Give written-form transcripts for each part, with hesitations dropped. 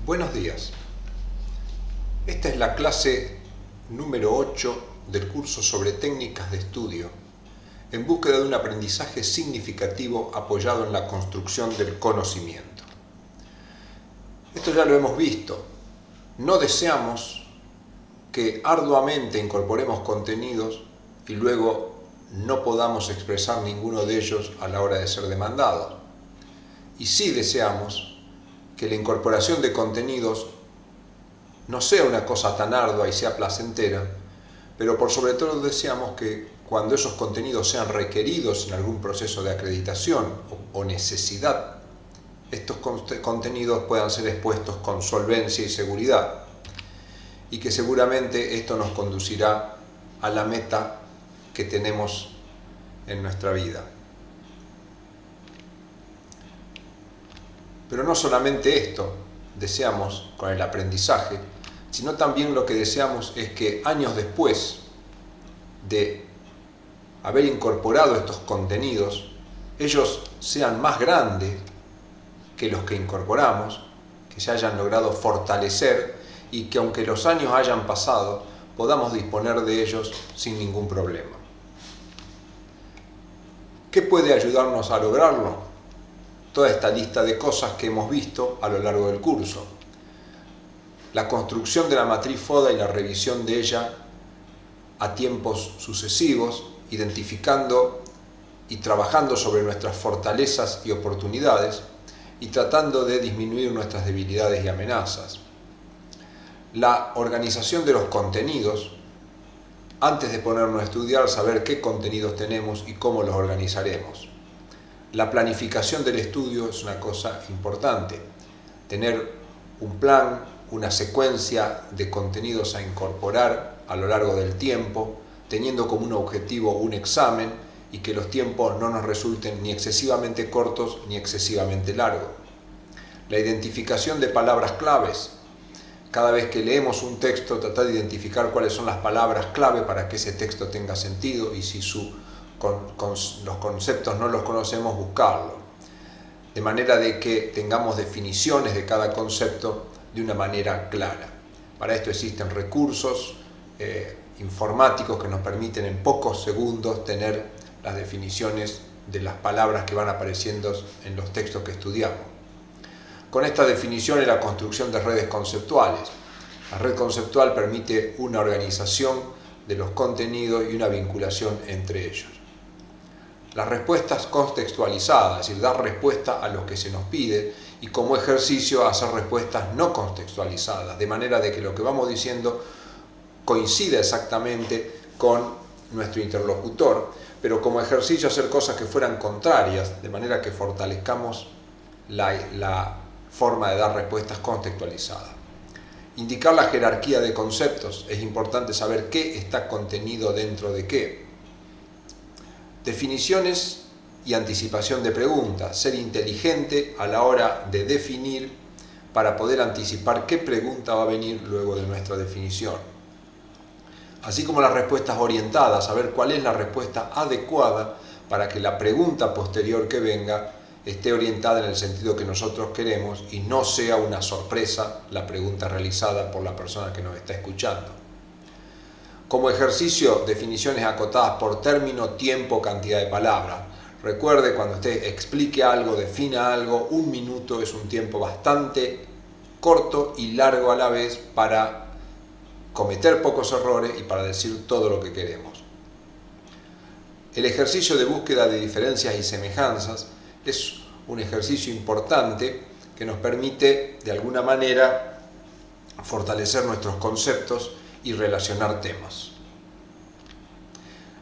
Buenos días. Esta es la clase número 8 del curso sobre técnicas de estudio en búsqueda de un aprendizaje significativo apoyado en la construcción del conocimiento. Esto ya lo hemos visto. No deseamos que arduamente incorporemos contenidos y luego no podamos expresar ninguno de ellos a la hora de ser demandados. Y sí deseamos que la incorporación de contenidos no sea una cosa tan ardua y sea placentera, pero por sobre todo deseamos que cuando esos contenidos sean requeridos en algún proceso de acreditación o necesidad, estos contenidos puedan ser expuestos con solvencia y seguridad, y que seguramente esto nos conducirá a la meta que tenemos en nuestra vida. Pero no solamente esto deseamos con el aprendizaje, sino también lo que deseamos es que años después de haber incorporado estos contenidos, ellos sean más grandes que los que incorporamos, que se hayan logrado fortalecer y que aunque los años hayan pasado, podamos disponer de ellos sin ningún problema. ¿Qué puede ayudarnos a lograrlo? Toda esta lista de cosas que hemos visto a lo largo del curso. La construcción de la matriz FODA y la revisión de ella a tiempos sucesivos, identificando y trabajando sobre nuestras fortalezas y oportunidades y tratando de disminuir nuestras debilidades y amenazas. La organización de los contenidos, antes de ponernos a estudiar, saber qué contenidos tenemos y cómo los organizaremos. La planificación del estudio es una cosa importante. Tener un plan, una secuencia de contenidos a incorporar a lo largo del tiempo, teniendo como un objetivo un examen y que los tiempos no nos resulten ni excesivamente cortos ni excesivamente largos. La identificación de palabras claves. Cada vez que leemos un texto, tratar de identificar cuáles son las palabras clave para que ese texto tenga sentido y si los conceptos no los conocemos, buscarlo. De manera de que tengamos definiciones de cada concepto de una manera clara. Para esto existen recursos informáticos que nos permiten en pocos segundos tener las definiciones de las palabras que van apareciendo en los textos que estudiamos. Con esta definición y la construcción de redes conceptuales. La red conceptual permite una organización de los contenidos y una vinculación entre ellos. Las respuestas contextualizadas, es decir, dar respuesta a lo que se nos pide y como ejercicio hacer respuestas no contextualizadas, de manera de que lo que vamos diciendo coincida exactamente con nuestro interlocutor, pero como ejercicio hacer cosas que fueran contrarias, de manera que fortalezcamos la forma de dar respuestas contextualizadas. Indicar la jerarquía de conceptos, es importante saber qué está contenido dentro de qué. Definiciones y anticipación de preguntas, ser inteligente a la hora de definir para poder anticipar qué pregunta va a venir luego de nuestra definición. Así como las respuestas orientadas, saber cuál es la respuesta adecuada para que la pregunta posterior que venga esté orientada en el sentido que nosotros queremos y no sea una sorpresa la pregunta realizada por la persona que nos está escuchando. Como ejercicio, definiciones acotadas por término, tiempo, cantidad de palabras. Recuerde, cuando usted explique algo, defina algo, 1 minuto es un tiempo bastante corto y largo a la vez para cometer pocos errores y para decir todo lo que queremos. El ejercicio de búsqueda de diferencias y semejanzas es un ejercicio importante que nos permite, de alguna manera, fortalecer nuestros conceptos y relacionar temas.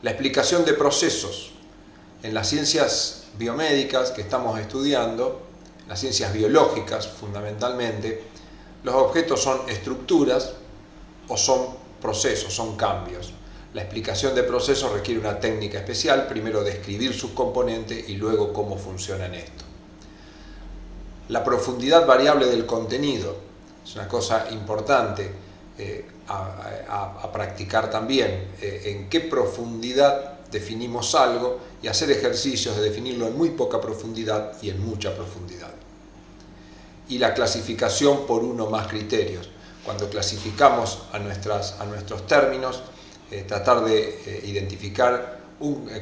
La explicación de procesos. En las ciencias biomédicas que estamos estudiando, las ciencias biológicas fundamentalmente, los objetos son estructuras o son procesos, son cambios. La explicación de procesos requiere una técnica especial, primero describir sus componentes y luego cómo funcionan esto. La profundidad variable del contenido es una cosa importante a practicar también, en qué profundidad definimos algo y hacer ejercicios de definirlo en muy poca profundidad y en mucha profundidad. y la clasificación por uno o más criterios. Cuando clasificamos a nuestros términos, tratar de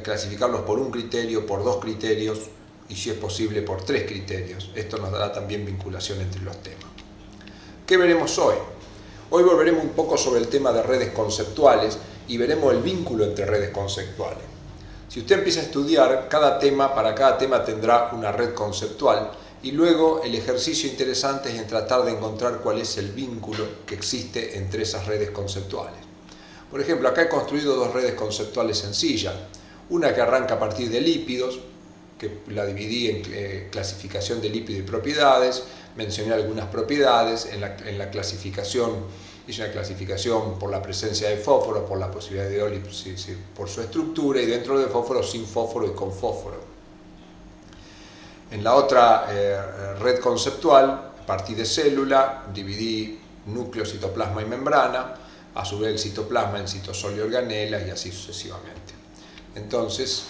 clasificarlos por un criterio, por dos criterios y si es posible por tres criterios. Esto nos dará también vinculación entre los temas. ¿Qué veremos hoy? Hoy volveremos un poco sobre el tema de redes conceptuales y veremos el vínculo entre redes conceptuales. Si usted empieza a estudiar, para cada tema tendrá una red conceptual y luego el ejercicio interesante es en tratar de encontrar cuál es el vínculo que existe entre esas redes conceptuales. Por ejemplo, acá he construido dos redes conceptuales sencillas. Una que arranca a partir de lípidos, que la dividí en clasificación de lípidos y propiedades, mencioné algunas propiedades, en la clasificación hice una clasificación por la presencia de fósforo, por la posibilidad de ólipsis, por su estructura, y dentro de fósforo sin fósforo y con fósforo. En la otra red conceptual, a partir de célula, dividí núcleo, citoplasma y membrana, a su vez el citoplasma en citosol y organelas y así sucesivamente. Entonces,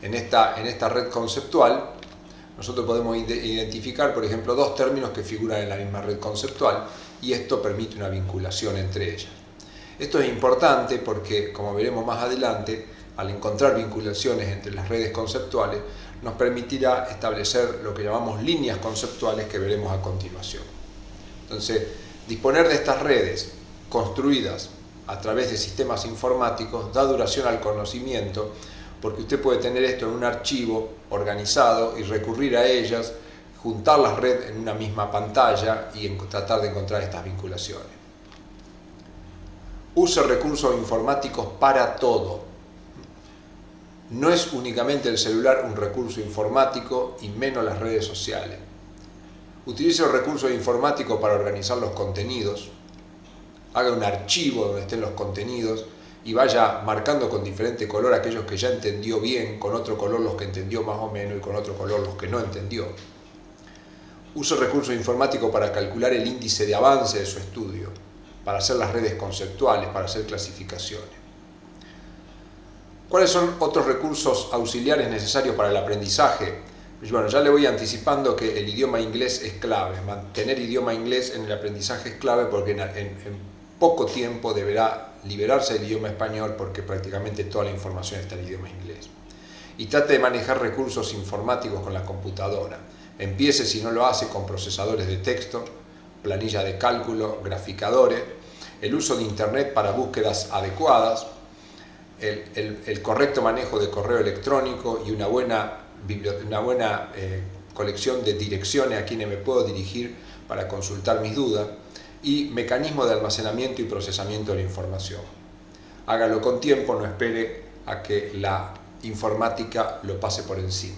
en esta red conceptual, nosotros podemos identificar, por ejemplo, dos términos que figuran en la misma red conceptual y esto permite una vinculación entre ellas. Esto es importante porque, como veremos más adelante, al encontrar vinculaciones entre las redes conceptuales, nos permitirá establecer lo que llamamos líneas conceptuales que veremos a continuación. Entonces, disponer de estas redes construidas a través de sistemas informáticos da duración al conocimiento, porque usted puede tener esto en un archivo organizado y recurrir a ellas, juntar las redes en una misma pantalla y tratar de encontrar estas vinculaciones. Use recursos informáticos para todo. No es únicamente el celular un recurso informático y menos las redes sociales. Utilice los recursos informáticos para organizar los contenidos. Haga un archivo donde estén los contenidos y vaya marcando con diferente color aquellos que ya entendió bien, con otro color los que entendió más o menos y con otro color los que no entendió. Use recursos informáticos para calcular el índice de avance de su estudio, para hacer las redes conceptuales, para hacer clasificaciones. ¿Cuáles son otros recursos auxiliares necesarios para el aprendizaje? Pues bueno, ya le voy anticipando que el idioma inglés es clave. Mantener idioma inglés en el aprendizaje es clave porque en poco tiempo deberá liberarse del idioma español porque prácticamente toda la información está en el idioma inglés. Y trate de manejar recursos informáticos con la computadora. Empiece, si no lo hace, con procesadores de texto, planillas de cálculo, graficadores, el uso de Internet para búsquedas adecuadas, el correcto manejo de correo electrónico y una buena colección de direcciones a quienes me puedo dirigir para consultar mis dudas, y mecanismos de almacenamiento y procesamiento de la información. Hágalo con tiempo, no espere a que la informática lo pase por encima.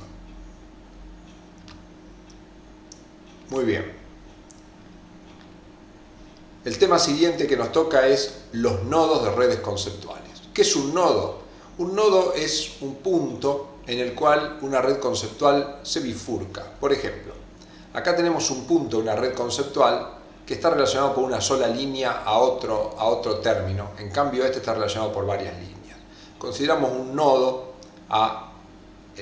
Muy bien. El tema siguiente que nos toca es los nodos de redes conceptuales. ¿Qué es un nodo? Un nodo es un punto en el cual una red conceptual se bifurca. Por ejemplo, acá tenemos un punto, una red conceptual, que está relacionado por una sola línea a otro término. En cambio, este está relacionado por varias líneas. Consideramos un nodo a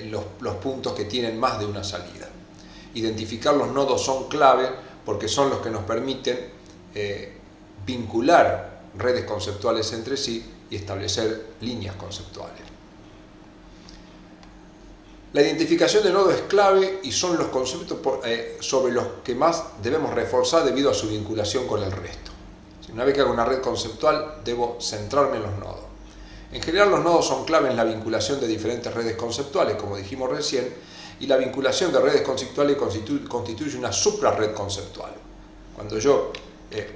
los puntos que tienen más de una salida. Identificar los nodos son clave porque son los que nos permiten vincular redes conceptuales entre sí y establecer líneas conceptuales. La identificación de nodos es clave y son los conceptos sobre los que más debemos reforzar debido a su vinculación con el resto. Una vez que hago una red conceptual, debo centrarme en los nodos. En general, los nodos son clave en la vinculación de diferentes redes conceptuales, como dijimos recién, y la vinculación de redes conceptuales constituye una suprarred conceptual. Cuando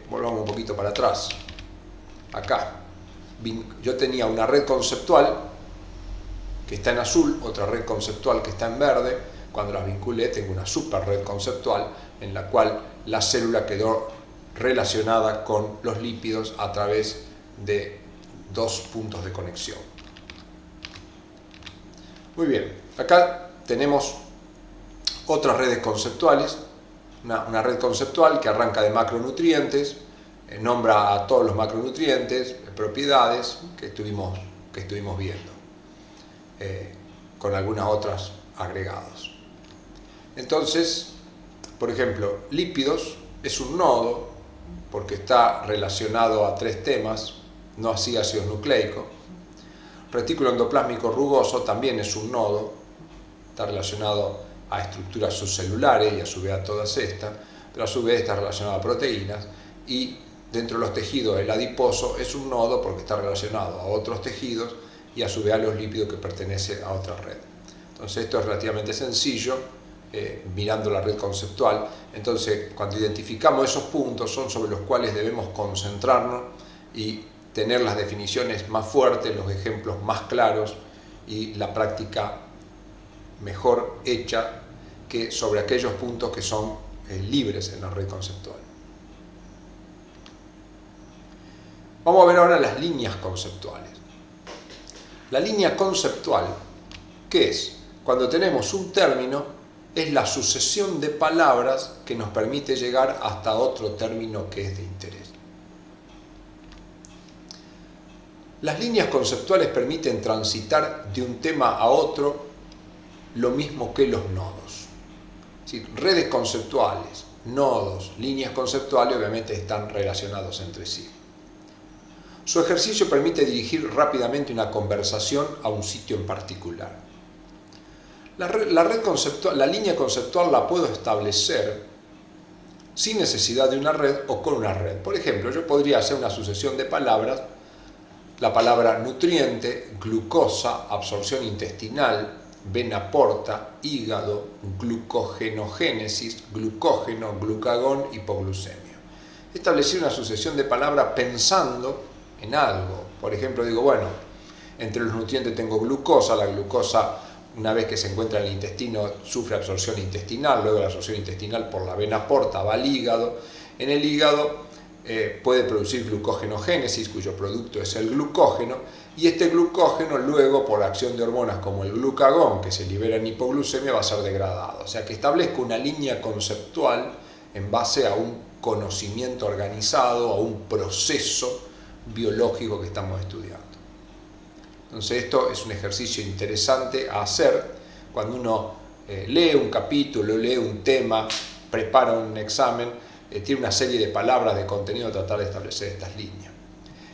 volvamos un poquito para atrás, acá, yo tenía una red conceptual que está en azul, otra red conceptual que está en verde. Cuando las vinculé tengo una superred conceptual en la cual la célula quedó relacionada con los lípidos a través de dos puntos de conexión. Muy bien, acá tenemos otras redes conceptuales, una red conceptual que arranca de macronutrientes, nombra a todos los macronutrientes, propiedades que estuvimos viendo. Con algunas otras agregados. Entonces, Por ejemplo, lípidos es un nodo porque está relacionado a 3 temas, no así ácidos nucleicos. Retículo endoplásmico rugoso también es un nodo, está relacionado a estructuras subcelulares y a su vez a todas estas, pero a su vez está relacionado a proteínas. Y dentro de los tejidos, el adiposo es un nodo porque está relacionado a otros tejidos y a su vez a los lípidos que pertenecen a otra red. Entonces esto es relativamente sencillo, mirando la red conceptual. Entonces cuando identificamos esos puntos son sobre los cuales debemos concentrarnos y tener las definiciones más fuertes, los ejemplos más claros y la práctica mejor hecha que sobre aquellos puntos que son libres en la red conceptual. Vamos a ver ahora las líneas conceptuales. La línea conceptual, ¿qué es? Cuando tenemos un término, es la sucesión de palabras que nos permite llegar hasta otro término que es de interés. Las líneas conceptuales permiten transitar de un tema a otro lo mismo que los nodos. ¿Sí? Redes conceptuales, nodos, líneas conceptuales obviamente están relacionados entre sí. Su ejercicio permite dirigir rápidamente una conversación a un sitio en particular. La línea conceptual la puedo establecer sin necesidad de una red o con una red. Por ejemplo, yo podría hacer una sucesión de palabras, la palabra nutriente, glucosa, absorción intestinal, vena porta, hígado, glucogenogénesis, glucógeno, glucagón, hipoglucemia. Establecí una sucesión de palabras pensando en algo. Por ejemplo, digo, bueno, entre los nutrientes tengo glucosa, la glucosa una vez que se encuentra en el intestino sufre absorción intestinal, luego la absorción intestinal por la vena porta va al hígado. En el hígado puede producir glucogenogénesis, cuyo producto es el glucógeno, y este glucógeno luego por acción de hormonas como el glucagón que se libera en hipoglucemia va a ser degradado. O sea que establezco una línea conceptual en base a un conocimiento organizado, a un proceso biológico que estamos estudiando. Entonces esto es un ejercicio interesante a hacer cuando uno lee un capítulo, lee un tema, prepara un examen, tiene una serie de palabras, de contenido, tratar de establecer estas líneas.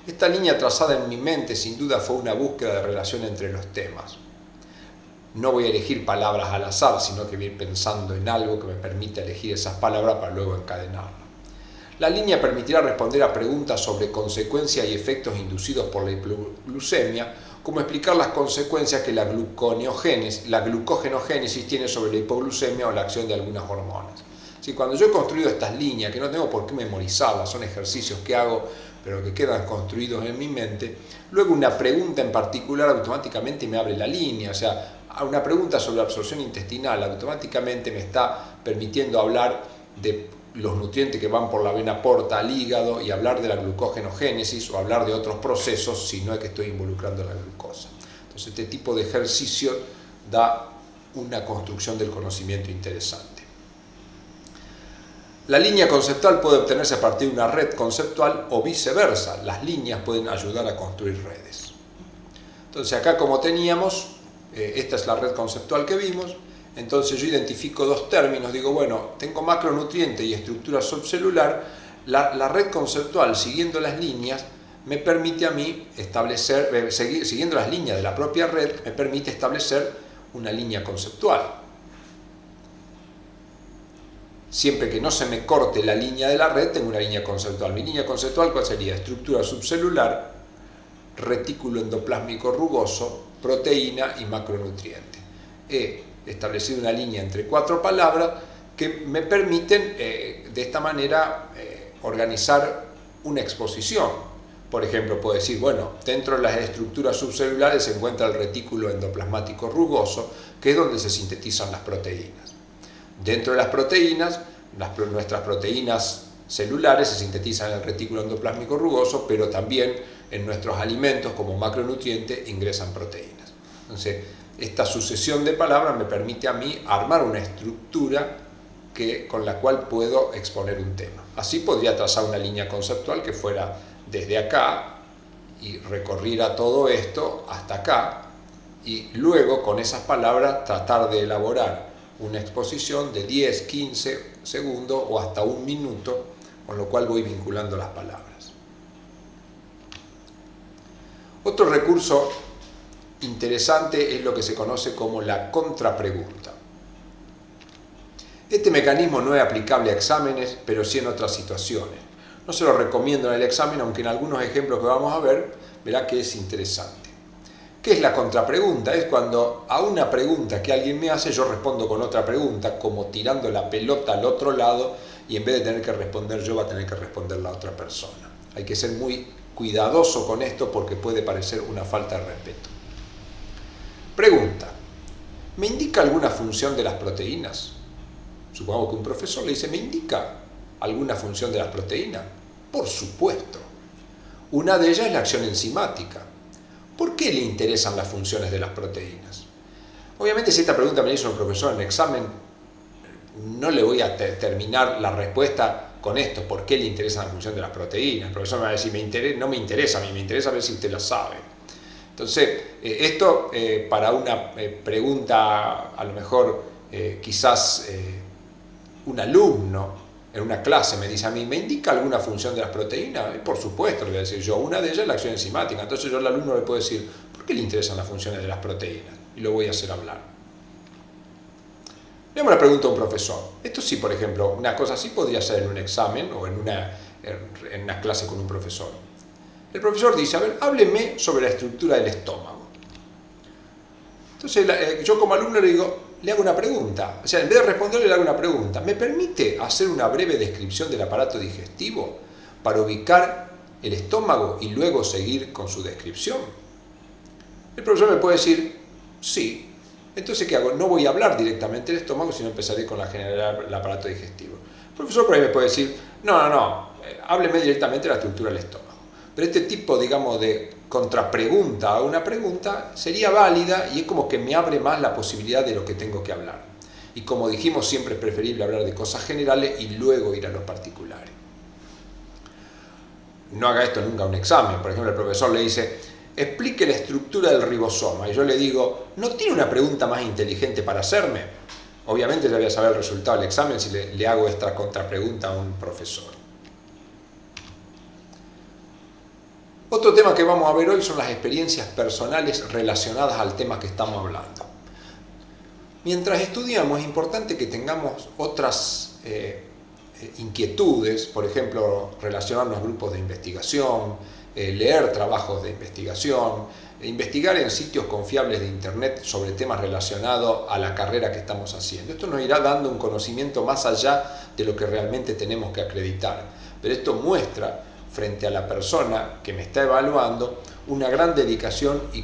Esta línea trazada en mi mente sin duda fue una búsqueda de relación entre los temas. No voy a elegir palabras al azar, sino que voy a ir pensando en algo que me permita elegir esas palabras para luego encadenarlas. La línea permitirá responder a preguntas sobre consecuencias y efectos inducidos por la hipoglucemia, como explicar las consecuencias que la glucogenogénesis tiene sobre la hipoglucemia o la acción de algunas hormonas. Si cuando yo he construido estas líneas, que no tengo por qué memorizarlas, son ejercicios que hago, pero que quedan construidos en mi mente, luego una pregunta en particular automáticamente me abre la línea. O sea, una pregunta sobre absorción intestinal automáticamente me está permitiendo hablar de los nutrientes que van por la vena porta al hígado y hablar de la glucogenogénesis o hablar de otros procesos si no es que estoy involucrando la glucosa. Entonces este tipo de ejercicio da una construcción del conocimiento interesante. La línea conceptual puede obtenerse a partir de una red conceptual o viceversa. Las líneas pueden ayudar a construir redes. Entonces acá como teníamos, esta es la red conceptual que vimos. Entonces yo identifico dos términos, digo, bueno, tengo macronutriente y estructura subcelular, la red conceptual siguiendo las líneas me permite a mí establecer, siguiendo las líneas de la propia red, me permite establecer una línea conceptual. Siempre que no se me corte la línea de la red, tengo una línea conceptual. Mi línea conceptual, ¿cuál sería? Estructura subcelular, retículo endoplásmico rugoso, proteína y macronutriente. He establecido una línea entre 4 palabras que me permiten de esta manera organizar una exposición. Por ejemplo, puedo decir, bueno, dentro de las estructuras subcelulares se encuentra el retículo endoplasmático rugoso, que es donde se sintetizan las proteínas. Dentro de las proteínas, nuestras proteínas celulares se sintetizan en el retículo endoplásmico rugoso, pero también en nuestros alimentos como macronutrientes ingresan proteínas. Entonces, esta sucesión de palabras me permite a mí armar una estructura con la cual puedo exponer un tema. Así podría trazar una línea conceptual que fuera desde acá y recorriera todo esto hasta acá y luego con esas palabras tratar de elaborar una exposición de 10, 15 segundos o hasta un minuto, con lo cual voy vinculando las palabras. Otro recurso interesante es lo que se conoce como la contrapregunta. Este mecanismo no es aplicable a exámenes, pero sí en otras situaciones. No se lo recomiendo en el examen, aunque en algunos ejemplos que vamos a ver, verá que es interesante. ¿Qué es la contrapregunta? Es cuando a una pregunta que alguien me hace, yo respondo con otra pregunta, como tirando la pelota al otro lado, y en vez de tener que responder yo, va a tener que responder la otra persona. Hay que ser muy cuidadoso con esto porque puede parecer una falta de respeto. Pregunta: ¿me indica alguna función de las proteínas? Supongamos que un profesor le dice: ¿me indica alguna función de las proteínas? Por supuesto. Una de ellas es la acción enzimática. ¿Por qué le interesan las funciones de las proteínas? Obviamente, si esta pregunta me la hizo un profesor en el examen, no le voy a terminar la respuesta con esto: ¿por qué le interesan las funciones de las proteínas? El profesor me va a decir: no me interesa a mí, me interesa ver si usted la sabe. Entonces, esto para una pregunta, a lo mejor quizás un alumno en una clase me dice a mí: ¿me indica alguna función de las proteínas? Y por supuesto, le voy a decir yo: una de ellas es la acción enzimática. Entonces yo al alumno le puedo decir: ¿por qué le interesan las funciones de las proteínas? Y lo voy a hacer hablar. Veamos la pregunta a un profesor. Esto sí, por ejemplo, una cosa así podría ser en un examen o en una clase con un profesor. El profesor dice: a ver, hábleme sobre la estructura del estómago. Entonces yo como alumno le hago una pregunta. O sea, en vez de responderle, le hago una pregunta. ¿Me permite hacer una breve descripción del aparato digestivo para ubicar el estómago y luego seguir con su descripción? El profesor me puede decir: sí. Entonces, ¿qué hago? No voy a hablar directamente del estómago, sino empezaré con el aparato digestivo. El profesor por ahí me puede decir: no, hábleme directamente de la estructura del estómago. Pero este tipo, digamos, de contrapregunta a una pregunta sería válida y es como que me abre más la posibilidad de lo que tengo que hablar. Y como dijimos, siempre es preferible hablar de cosas generales y luego ir a los particulares. No haga esto nunca en un examen. Por ejemplo, el profesor le dice: explique la estructura del ribosoma. Y yo le digo: ¿no tiene una pregunta más inteligente para hacerme? Obviamente yo voy a saber el resultado del examen si le hago esta contrapregunta a un profesor. Otro tema que vamos a ver hoy son las experiencias personales relacionadas al tema que estamos hablando. Mientras estudiamos es importante que tengamos otras inquietudes, por ejemplo, relacionarnos a grupos de investigación, leer trabajos de investigación, investigar en sitios confiables de internet sobre temas relacionados a la carrera que estamos haciendo. Esto nos irá dando un conocimiento más allá de lo que realmente tenemos que acreditar, pero esto muestra frente a la persona que me está evaluando una gran dedicación y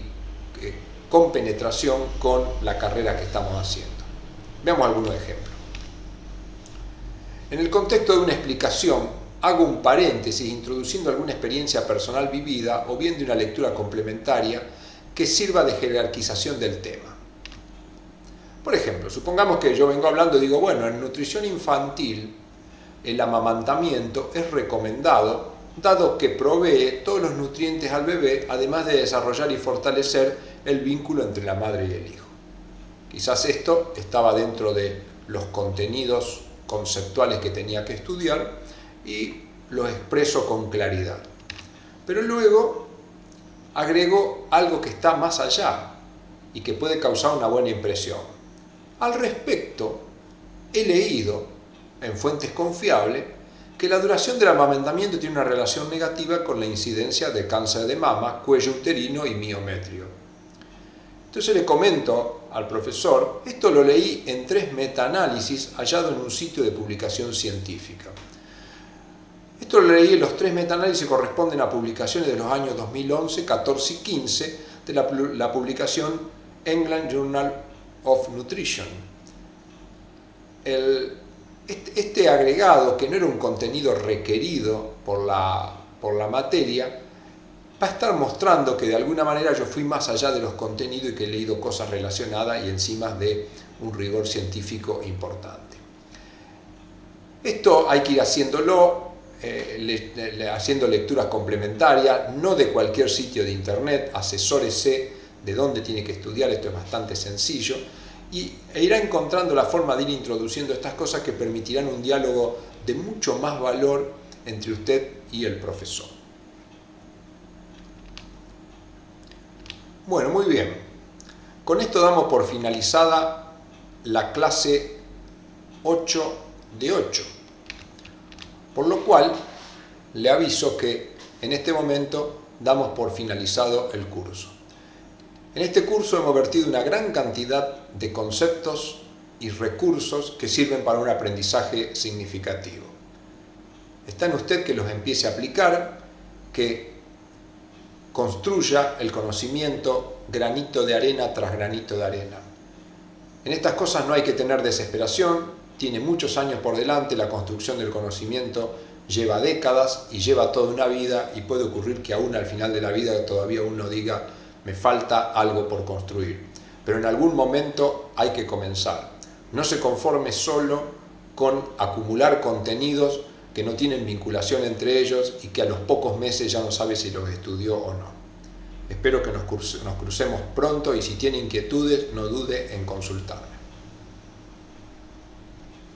compenetración con la carrera que estamos haciendo. Veamos algunos ejemplos. En el contexto de una explicación, hago un paréntesis introduciendo alguna experiencia personal vivida o bien de una lectura complementaria que sirva de jerarquización del tema. Por ejemplo, supongamos que yo vengo hablando y digo: bueno, en nutrición infantil el amamantamiento es recomendado dado que provee todos los nutrientes al bebé, además de desarrollar y fortalecer el vínculo entre la madre y el hijo. Quizás esto estaba dentro de los contenidos conceptuales que tenía que estudiar y lo expreso con claridad. Pero luego agrego algo que está más allá y que puede causar una buena impresión. Al respecto, he leído en fuentes confiables que la duración del amamantamiento tiene una relación negativa con la incidencia de cáncer de mama, cuello uterino y miometrio. Entonces le comento al profesor: esto lo leí en 3 metaanálisis hallados en un sitio de publicación científica. Esto lo leí en los 3 metaanálisis corresponden a publicaciones de los años 2011, 14 y 15 de la publicación England Journal of Nutrition. Este agregado, que no era un contenido requerido por la materia, va a estar mostrando que de alguna manera yo fui más allá de los contenidos y que he leído cosas relacionadas y encima de un rigor científico importante. Esto hay que ir haciéndolo, haciendo lecturas complementarias, no de cualquier sitio de internet, asesórese de dónde tiene que estudiar, esto es bastante sencillo, e irá encontrando la forma de ir introduciendo estas cosas que permitirán un diálogo de mucho más valor entre usted y el profesor. Bueno, muy bien. Con esto damos por finalizada la clase 8 de 8. Por lo cual, le aviso que en este momento damos por finalizado el curso. En este curso hemos vertido una gran cantidad de conceptos y recursos que sirven para un aprendizaje significativo. Está en usted que los empiece a aplicar, que construya el conocimiento granito de arena tras granito de arena. En estas cosas no hay que tener desesperación, tiene muchos años por delante, la construcción del conocimiento lleva décadas y lleva toda una vida, y puede ocurrir que aún al final de la vida todavía uno diga, me falta algo por construir. Pero en algún momento hay que comenzar. No se conforme solo con acumular contenidos que no tienen vinculación entre ellos y que a los pocos meses ya no sabe si los estudió o no. Espero que nos crucemos pronto y si tiene inquietudes no dude en consultarme.